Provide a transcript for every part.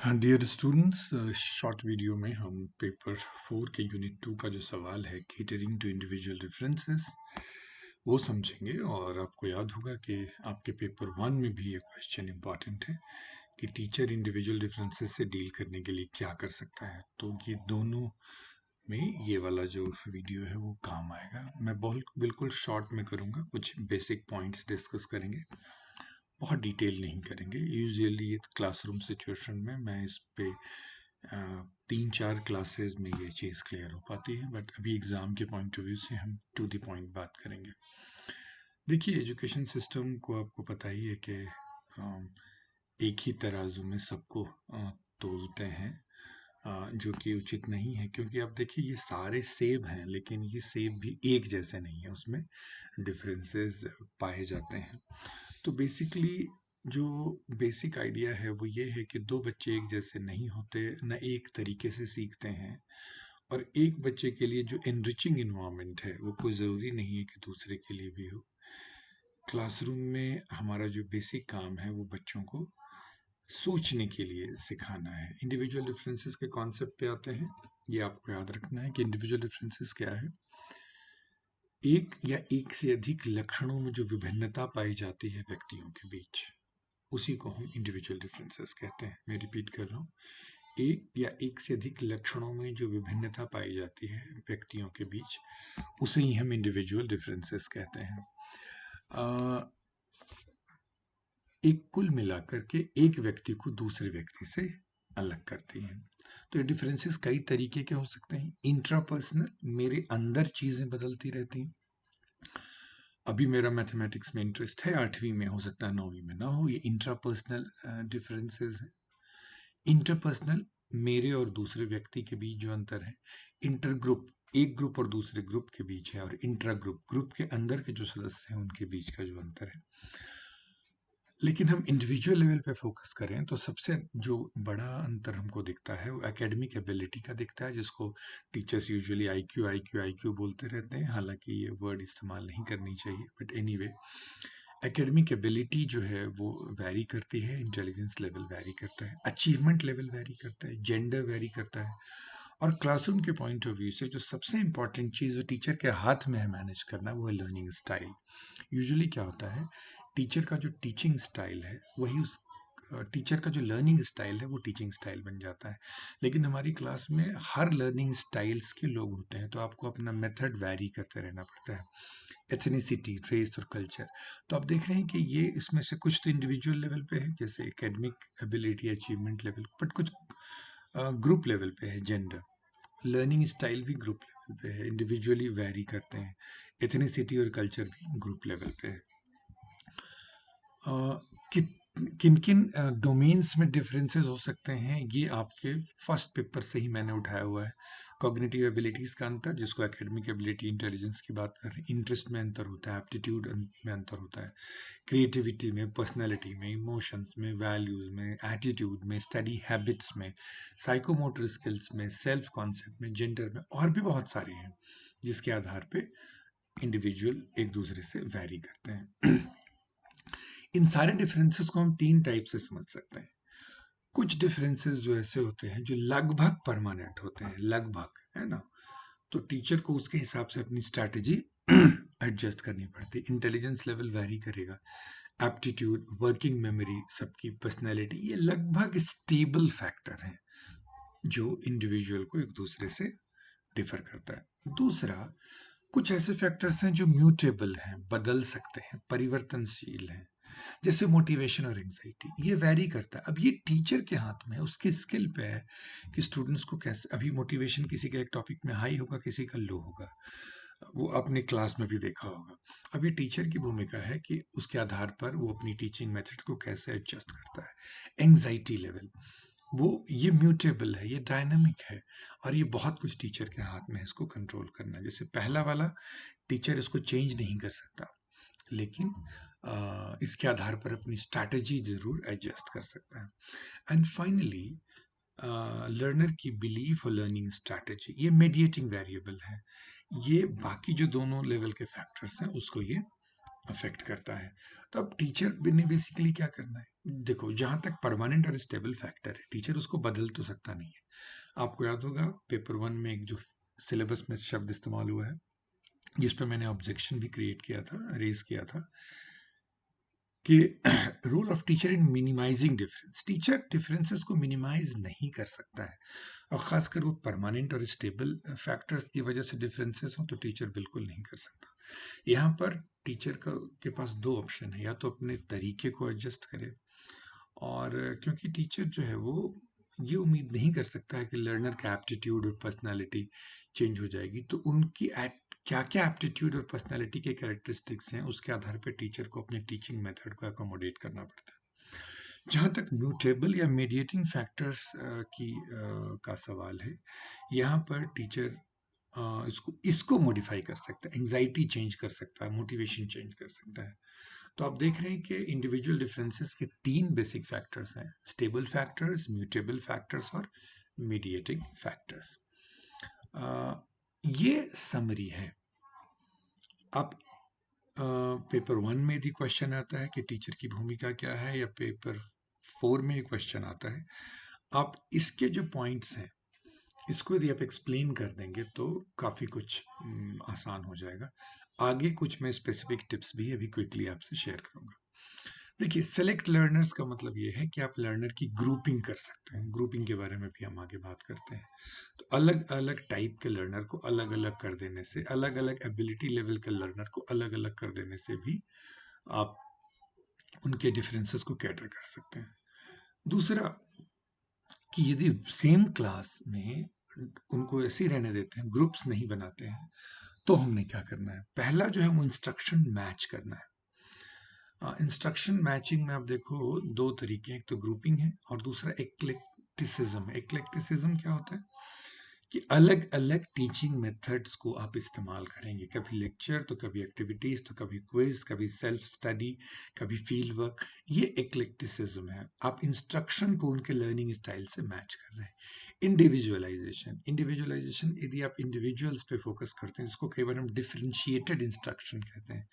Dear students, short video में हम paper 4 के यूनिट 2 का जो सवाल है केटरिंग टू इंडिविजुअल डिफरेंसेस वो समझेंगे। और आपको याद होगा कि आपके पेपर 1 में भी ये क्वेश्चन इंपॉर्टेंट है कि टीचर इंडिविजुअल डिफरेंसेस से डील करने के लिए क्या कर सकता है। तो ये दोनों में ये वाला जो वीडियो है वो काम आएगा। मैं बहुत बिल्कुल शॉर्ट में करूँगा, कुछ बेसिक पॉइंट्स डिस्कस करेंगे, बहुत डिटेल नहीं करेंगे। यूजुअली ये क्लासरूम सिचुएशन में मैं इस पे 3-4 क्लासेस में ये चीज़ क्लियर हो पाती है, बट अभी एग्ज़ाम के पॉइंट ऑफ व्यू से हम टू द पॉइंट बात करेंगे। देखिए, एजुकेशन सिस्टम को आपको पता ही है कि एक ही तराजू में सबको तोलते हैं, जो कि उचित नहीं है। क्योंकि आप देखिए, ये सारे सेब हैं, लेकिन ये सेब भी एक जैसे नहीं है, उसमें डिफरेंसेस पाए जाते हैं। तो बेसिकली जो बेसिक आइडिया है वो ये है कि दो बच्चे एक जैसे नहीं होते, न एक तरीके से सीखते हैं। और एक बच्चे के लिए जो एनरिचिंग इन्वायरमेंट है वो कोई ज़रूरी नहीं है कि दूसरे के लिए भी हो। क्लासरूम में हमारा जो बेसिक काम है वो बच्चों को सोचने के लिए सिखाना है। इंडिविजुअल डिफरेंसेस के कॉन्सेप्ट पे आते हैं। ये आपको याद रखना है कि इंडिविजुअल डिफरेंसेस क्या है। एक या एक से अधिक लक्षणों में जो विभिन्नता पाई जाती है व्यक्तियों के बीच, उसी को हम इंडिविजुअल डिफरेंसेस कहते हैं। मैं रिपीट कर रहा हूँ, एक या एक से अधिक लक्षणों में जो विभिन्नता पाई जाती है व्यक्तियों के बीच, उसे ही हम इंडिविजुअल डिफरेंसेस कहते हैं। एक कुल मिलाकर के एक व्यक्ति को दूसरे व्यक्ति से अलग करती हैं। तो ये डिफरेंसेस कई तरीके के हो सकते हैं। इंट्रापर्सनल, मेरे अंदर चीजें बदलती रहती हैं। अभी मेरा मैथमेटिक्स में इंटरेस्ट है, 8वीं में, हो सकता है 9वीं में ना हो। ये इंट्रापर्सनल डिफरेंसेस हैं। इंटरपर्सनल, मेरे और दूसरे व्यक्ति के बीच जो अंतर है। इंटर ग्रुप, एक ग्रुप और दूसरे ग्रुप के बीच है। और इंट्रा ग्रुप, ग्रुप के अंदर के जो सदस्य हैं उनके बीच का जो अंतर है। लेकिन हम इंडिविजुअल लेवल पे फोकस करें तो सबसे जो बड़ा अंतर हमको दिखता है वो एकेडमिक एबिलिटी का दिखता है, जिसको teachers usually IQ IQ IQ बोलते रहते हैं। हालांकि ये वर्ड इस्तेमाल नहीं करनी चाहिए, बट एनीवे, एकेडमिक एबिलिटी जो है वो वैरी करती है, इंटेलिजेंस लेवल वैरी करता है, अचीवमेंट लेवल वैरी करता है, जेंडर वैरी करता है। और क्लासरूम के पॉइंट ऑफ व्यू से जो सबसे इंपॉर्टेंट चीज़ जो टीचर के हाथ में है मैनेज करना, वो है लर्निंग स्टाइल। यूजुअली क्या होता है, टीचर का जो टीचिंग स्टाइल है वही उस टीचर का जो लर्निंग स्टाइल है वो टीचिंग स्टाइल बन जाता है। लेकिन हमारी क्लास में हर लर्निंग स्टाइल्स के लोग होते हैं, तो आपको अपना मेथड वैरी करते रहना पड़ता है। एथनिसिटी, रेस और कल्चर, तो आप देख रहे हैं कि ये इसमें से कुछ तो इंडिविजुअल लेवल पे है, जैसे academic ability, achievement level, but कुछ ग्रुप लेवल पे है। जेंडर, लर्निंग स्टाइल भी ग्रुप लेवल पे है, इंडिविजुअली वैरी करते हैं। एथनिसिटी और कल्चर भी ग्रुप लेवल पे है। किन किन डोमेन्स में डिफरेंसेस हो सकते हैं, ये आपके फर्स्ट पेपर से ही मैंने उठाया हुआ है। कॉग्निटिव एबिलिटीज़ का अंतर, जिसको एकेडमिक एबिलिटी, इंटेलिजेंस की बात कर रहे हैं। इंटरेस्ट में अंतर होता है, एप्टीट्यूड में अंतर होता है, क्रिएटिविटी में, पर्सनैलिटी में, इमोशंस में, वैल्यूज़ में, एटीट्यूड में, स्टडी हैबिट्स में, साइकोमोटर स्किल्स में, सेल्फ कॉन्सेप्ट में, जेंडर में, और भी बहुत सारे हैं जिसके आधार पे इंडिविजुअल एक दूसरे से वैरी करते हैं। इन सारे डिफरेंसेस को हम 3 टाइप से समझ सकते हैं। कुछ डिफरेंसेस जो ऐसे होते हैं जो लगभग परमानेंट होते हैं, लगभग, है ना। तो टीचर को उसके हिसाब से अपनी स्ट्रैटेजी एडजस्ट करनी पड़ती है। इंटेलिजेंस लेवल वैरी करेगा, एप्टीट्यूड, वर्किंग मेमोरी, सबकी पर्सनैलिटी, ये लगभग स्टेबल फैक्टर हैं जो इंडिविजुअल को एक दूसरे से डिफर करता है। दूसरा, कुछ ऐसे फैक्टर्स हैं जो म्यूटेबल हैं, बदल सकते हैं, परिवर्तनशील हैं, जैसे मोटिवेशन और एंजाइटी। ये वैरी करता है। अब ये टीचर के हाथ में है, उसकी स्किल पे है कि स्टूडेंट्स को कैसे, अभी मोटिवेशन किसी का एक टॉपिक में हाई होगा, किसी का लो होगा, वो अपने क्लास में भी देखा होगा। अब ये टीचर की भूमिका है कि उसके आधार पर वो अपनी टीचिंग मेथड को कैसे एडजस्ट करता है। एंजाइटी लेवल, वो ये म्यूटेबल है, ये डायनामिक है, और ये बहुत कुछ टीचर के हाथ में है इसको कंट्रोल करना। जैसे पहला वाला, टीचर इसको चेंज नहीं कर सकता, लेकिन इसके आधार पर अपनी स्ट्रैटेजी जरूर एडजस्ट कर सकता है। एंड फाइनली, लर्नर की बिलीफ और लर्निंग स्ट्रैटेजी, ये मीडिएटिंग वेरिएबल है। ये बाकी जो दोनों लेवल के फैक्टर्स हैं उसको ये अफेक्ट करता है। तो अब टीचर ने बेसिकली क्या करना है, देखो जहां तक परमानेंट और स्टेबल फैक्टर है, टीचर उसको बदल तो सकता नहीं है। आपको याद होगा पेपर 1 में एक जो सिलेबस में शब्द इस्तेमाल हुआ है, जिस पर मैंने ऑब्जेक्शन भी क्रिएट किया था, रेज किया था, कि role of teacher in minimising difference. Teacher differences को मिनिमाइज नहीं कर सकता है, और खासकर वो परमानेंट और स्टेबल फैक्टर्स की वजह से डिफरेंसेस हो तो टीचर बिल्कुल नहीं कर सकता। यहाँ पर टीचर के पास दो ऑप्शन है, या तो अपने तरीके को एडजस्ट करे, और क्योंकि टीचर जो है वो ये उम्मीद नहीं कर सकता है कि लर्नर का एप्टीट्यूड और पर्सनालिटी चेंज हो जाएगी, तो उनकी क्या क्या एप्टीट्यूड और पर्सनालिटी के कैरेक्टरिस्टिक्स हैं उसके आधार पर टीचर को अपने टीचिंग मेथड को अकोमोडेट करना पड़ता है। जहाँ तक म्यूटेबल या मीडिएटिंग फैक्टर्स का सवाल है, यहाँ पर टीचर इसको मॉडिफाई कर सकता है, एंजाइटी चेंज कर सकता है, मोटिवेशन चेंज कर सकता है। तो आप देख रहे हैं कि इंडिविजुअल डिफरेंसेस के 3 बेसिक फैक्टर्स हैं, स्टेबल फैक्टर्स, म्यूटेबल फैक्टर्स और मीडिएटिंग फैक्टर्स। ये समरी है। अब पेपर 1 में यदि क्वेश्चन आता है कि टीचर की भूमिका क्या है, या पेपर 4 में क्वेश्चन आता है, आप इसके जो पॉइंट्स हैं इसको यदि आप एक्सप्लेन कर देंगे तो काफ़ी कुछ आसान हो जाएगा। आगे कुछ मैं स्पेसिफिक टिप्स भी अभी क्विकली आपसे शेयर करूंगा। देखिए, सेलेक्ट लर्नर्स का मतलब ये है कि आप लर्नर की ग्रुपिंग कर सकते हैं। ग्रुपिंग के बारे में भी हम आगे बात करते हैं। तो अलग अलग टाइप के लर्नर को अलग अलग कर देने से, अलग अलग एबिलिटी लेवल के लर्नर को अलग अलग कर देने से भी आप उनके डिफरेंसेस को कैटर कर सकते हैं। दूसरा, कि यदि सेम क्लास में उनको ऐसे ही रहने देते हैं, ग्रुप्स नहीं बनाते हैं, तो हमने क्या करना है, पहला जो है वो इंस्ट्रक्शन मैच करना है। इंस्ट्रक्शन मैचिंग में आप देखो दो तरीके हैं, एक तो ग्रुपिंग है और दूसरा एक्लेक्टिसिज्म। एक्लेक्टिसिज्म क्या होता है कि अलग अलग टीचिंग मेथड्स को आप इस्तेमाल करेंगे, कभी लेक्चर तो कभी एक्टिविटीज तो कभी क्विज, कभी सेल्फ स्टडी, कभी फील्ड वर्क। ये एक्लेक्टिसिज्म है। आप इंस्ट्रक्शन को उनके लर्निंग स्टाइल से मैच कर रहे हैं। इंडिविजुअलाइजेशन, इंडिविजुअलाइजेशन यदि आप इंडिविजुअल्स पे फोकस करते हैं, जिसको कई बार हम डिफरेंशिएटेड इंस्ट्रक्शन कहते हैं,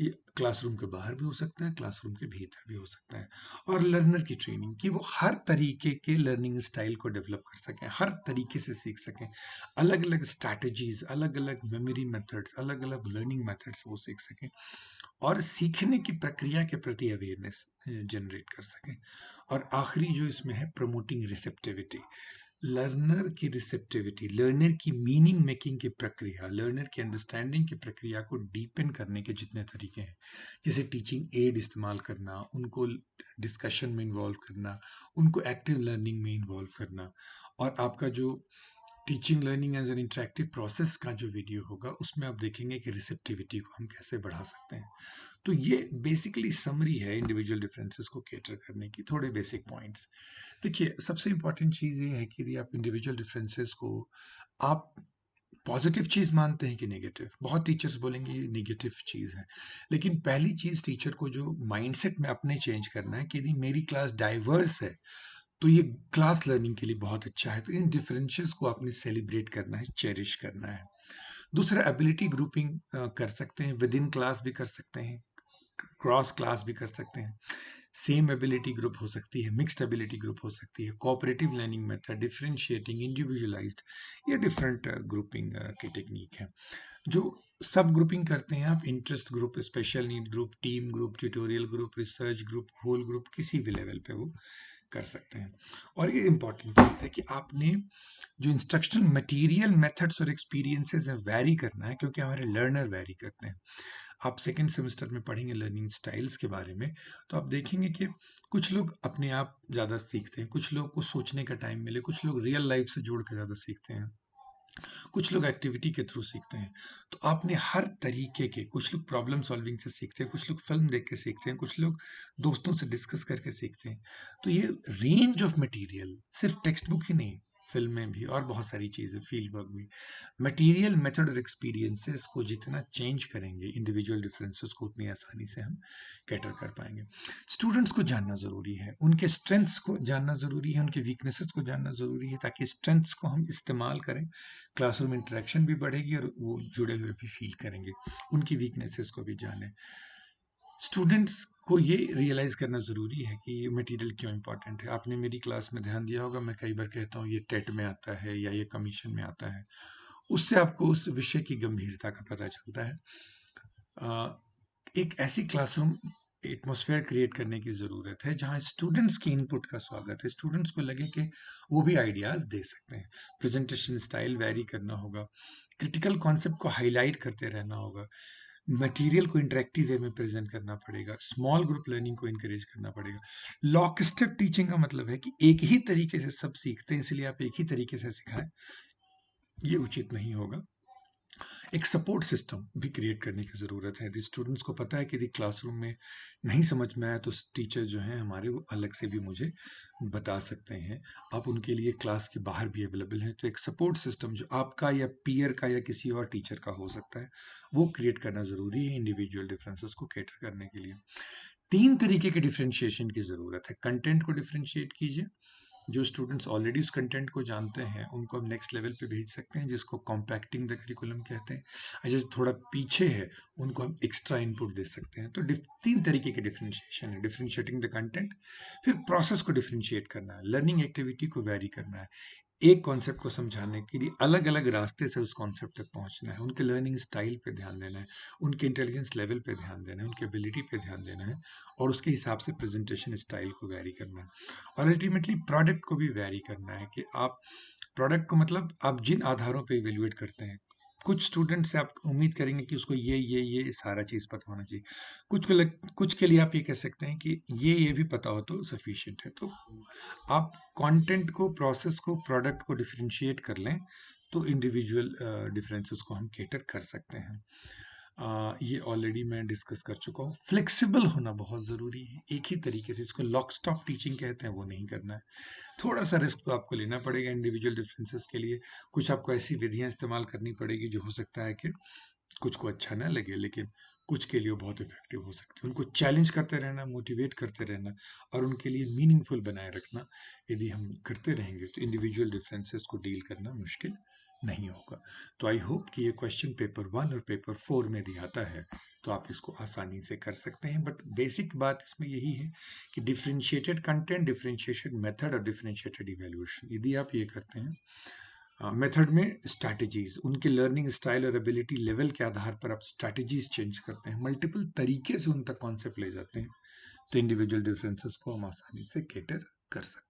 ये क्लासरूम के बाहर भी हो सकता है, क्लासरूम के भीतर भी हो सकता है। और लर्नर की ट्रेनिंग, कि वो हर तरीके के लर्निंग स्टाइल को डेवलप कर सकें, हर तरीके से सीख सकें, अलग अलग स्ट्रैटेजीज, अलग अलग मेमोरी मेथड्स, अलग अलग लर्निंग मेथड्स वो सीख सकें, और सीखने की प्रक्रिया के प्रति अवेयरनेस जनरेट कर सकें। और आखिरी जो इसमें है, प्रमोटिंग रिसेप्टिविटी। लर्नर की रिसेप्टिविटी, लर्नर की मीनिंग मेकिंग की प्रक्रिया, लर्नर की अंडरस्टैंडिंग की प्रक्रिया को डीपन करने के जितने तरीके हैं, जैसे टीचिंग एड इस्तेमाल करना, उनको डिस्कशन में इन्वॉल्व करना, उनको एक्टिव लर्निंग में इन्वॉल्व करना, और आपका जो teaching learning as an interactive process का जो वीडियो होगा, उसमें आप देखेंगे कि रिसेप्टिविटी को हम कैसे बढ़ा सकते हैं। तो ये बेसिकली समरी है इंडिविजुअल डिफरेंसेस को कैटर करने की, थोड़े बेसिक पॉइंट्स। देखिए, सबसे इंपॉर्टेंट चीज़ ये है कि यदि आप इंडिविजुअल डिफरेंसेस को आप पॉजिटिव चीज़ मानते हैं कि नेगेटिव, बहुत टीचर्स बोलेंगे ये नेगेटिव चीज़ है, लेकिन पहली चीज़ टीचर को जो माइंडसेट में अपने चेंज करना है कि यदि मेरी क्लास डाइवर्स है तो ये क्लास लर्निंग के लिए बहुत अच्छा है, तो इन डिफरेंसेस को आपने सेलिब्रेट करना है, चेरिश करना है। दूसरा, एबिलिटी ग्रुपिंग कर सकते हैं, विद इन क्लास भी कर सकते हैं, क्रॉस क्लास भी कर सकते हैं, सेम एबिलिटी ग्रुप हो सकती है, मिक्स्ड एबिलिटी ग्रुप हो सकती है, cooperative learning method, differentiating, individualised, ये डिफरेंट ग्रुपिंग की टेक्निक है। जो सब ग्रुपिंग करते हैं आप, interest group, special need group, team group, tutorial group, research group, whole group, किसी भी लेवल पे वो कर सकते हैं। और ये इंपॉर्टेंट चीज़ है कि आपने जो इंस्ट्रक्शनल मटेरियल, मेथड्स और एक्सपीरियंसेस है वैरी करना है, क्योंकि हमारे लर्नर वैरी करते हैं। आप सेकेंड सेमेस्टर में पढ़ेंगे लर्निंग स्टाइल्स के बारे में, तो आप देखेंगे कि कुछ लोग अपने आप ज़्यादा सीखते हैं, कुछ लोग को सोचने का टाइम मिले, कुछ लोग रियल लाइफ से जोड़ कर ज़्यादा सीखते हैं, कुछ लोग एक्टिविटी के थ्रू सीखते हैं। तो आपने हर तरीके के, कुछ लोग प्रॉब्लम सॉल्विंग से सीखते हैं, कुछ लोग फिल्म देख के सीखते हैं, कुछ लोग दोस्तों से डिस्कस करके सीखते हैं। तो ये रेंज ऑफ मटेरियल, सिर्फ टेक्स्ट बुक ही नहीं, फिल्में भी और बहुत सारी चीज़ें, फील्ड वर्क भी, मटेरियल, मेथड और एक्सपीरियंसेस को जितना चेंज करेंगे इंडिविजुअल डिफरेंसेस को, उतनी आसानी से हम कैटर कर पाएंगे। स्टूडेंट्स को जानना ज़रूरी है, उनके स्ट्रेंथ्स को जानना ज़रूरी है, उनके वीकनेसेस को जानना ज़रूरी है, ताकि स्ट्रेंथ्स को हम इस्तेमाल करें, क्लासरूम इंटरेक्शन भी बढ़ेगी और वो जुड़े हुए भी फील करेंगे। उनकी वीकनेसेस को भी जानें। स्टूडेंट्स को ये रियलाइज करना ज़रूरी है कि ये मटेरियल क्यों इम्पोर्टेंट है। आपने मेरी क्लास में ध्यान दिया होगा, मैं कई बार कहता हूँ ये टेट में आता है या ये कमीशन में आता है। उससे आपको उस विषय की गंभीरता का पता चलता है। एक ऐसी क्लासरूम एटमॉस्फेयर क्रिएट करने की ज़रूरत है जहाँ स्टूडेंट्स की इनपुट का स्वागत है। स्टूडेंट्स को लगे कि वो भी आइडियाज़ दे सकते हैं। प्रेजेंटेशन स्टाइल वैरी करना होगा, क्रिटिकल कॉन्सेप्ट को हाईलाइट करते रहना होगा, मटेरियल को इंटरेक्टिव वे में प्रेजेंट करना पड़ेगा, स्मॉल ग्रुप लर्निंग को इनकरेज करना पड़ेगा। लॉक स्टेप टीचिंग का मतलब है कि एक ही तरीके से सब सीखते हैं, इसलिए आप एक ही तरीके से सिखाएं, ये उचित नहीं होगा। एक सपोर्ट सिस्टम भी क्रिएट करने की ज़रूरत है। यदि स्टूडेंट्स को पता है कि यदि क्लासरूम में नहीं समझ में आया तो टीचर जो हैं हमारे वो अलग से भी मुझे बता सकते हैं। आप उनके लिए क्लास के बाहर भी अवेलेबल हैं। तो एक सपोर्ट सिस्टम जो आपका या पीयर का या किसी और टीचर का हो सकता है, वो क्रिएट करना ज़रूरी है इंडिविजुअल डिफरेंसेस को कैटर करने के लिए। 3 तरीके के डिफरेंशिएशन की ज़रूरत है। कंटेंट को डिफरेंशिएट कीजिए। जो स्टूडेंट्स ऑलरेडी उस कंटेंट को जानते हैं उनको हम नेक्स्ट लेवल पे भेज सकते हैं, जिसको कॉम्पैक्टिंग द करिकुलम कहते हैं। और जो थोड़ा पीछे है उनको हम एक्स्ट्रा इनपुट दे सकते हैं। तो 3 तरीके के डिफरेंशिएशन है। डिफरेंशिएटिंग द कंटेंट, फिर प्रोसेस को डिफरेंशिएट करना है, लर्निंग एक्टिविटी को वैरी करना है, एक कॉन्सेप्ट को समझाने के लिए अलग अलग रास्ते से उस कॉन्सेप्ट तक पहुंचना है, उनके लर्निंग स्टाइल पे ध्यान देना है, उनके इंटेलिजेंस लेवल पे ध्यान देना है, उनके एबिलिटी पे ध्यान देना है, और उसके हिसाब से प्रेजेंटेशन स्टाइल को वैरी करना है। और अल्टीमेटली प्रोडक्ट को भी वैरी करना है कि आप प्रोडक्ट को मतलब आप जिन आधारों पे इवेल्युएट करते हैं। कुछ स्टूडेंट से आप उम्मीद करेंगे कि उसको ये सारा चीज़ पता होना चाहिए। कुछ के लिए आप ये कह सकते हैं कि ये भी पता हो तो सफिशिएंट है। तो आप कंटेंट को, प्रोसेस को, प्रोडक्ट को डिफरेंशिएट कर लें तो इंडिविजुअल डिफरेंसेस को हम कैटर कर सकते हैं। ये ऑलरेडी मैं डिस्कस कर चुका हूँ। फ्लेक्सिबल होना बहुत ज़रूरी है। एक ही तरीके से, इसको लॉक स्टॉप टीचिंग कहते हैं, वो नहीं करना है। थोड़ा सा रिस्क तो आपको लेना पड़ेगा इंडिविजुअल डिफरेंसेस के लिए। कुछ आपको ऐसी विधियां इस्तेमाल करनी पड़ेगी जो हो सकता है कि कुछ को अच्छा ना लगे, लेकिन कुछ के लिए वो बहुत इफेक्टिव हो सकती है। उनको चैलेंज करते रहना, मोटिवेट करते रहना और उनके लिए मीनिंगफुल बनाए रखना यदि हम करते रहेंगे तो इंडिविजुअल डिफरेंसेस को डील करना मुश्किल नहीं होगा। तो आई होप कि ये क्वेश्चन पेपर 1 और पेपर 4 में भी आता है, तो आप इसको आसानी से कर सकते हैं। बट बेसिक बात इसमें यही है कि डिफरेंशिएटेड कंटेंट, डिफरेंशिएटेड मेथड और डिफरेंशिएटेड इवेल्युएशन, यदि आप ये करते हैं मेथड में स्ट्रैटेजीज, उनके लर्निंग स्टाइल और एबिलिटी लेवल के आधार पर आप स्ट्रैटेजीज चेंज करते हैं, मल्टीपल तरीके से उन तक कॉन्सेप्ट ले जाते हैं, तो इंडिविजुअल डिफरेंसेस को हम आसानी से कैटर कर सकते हैं।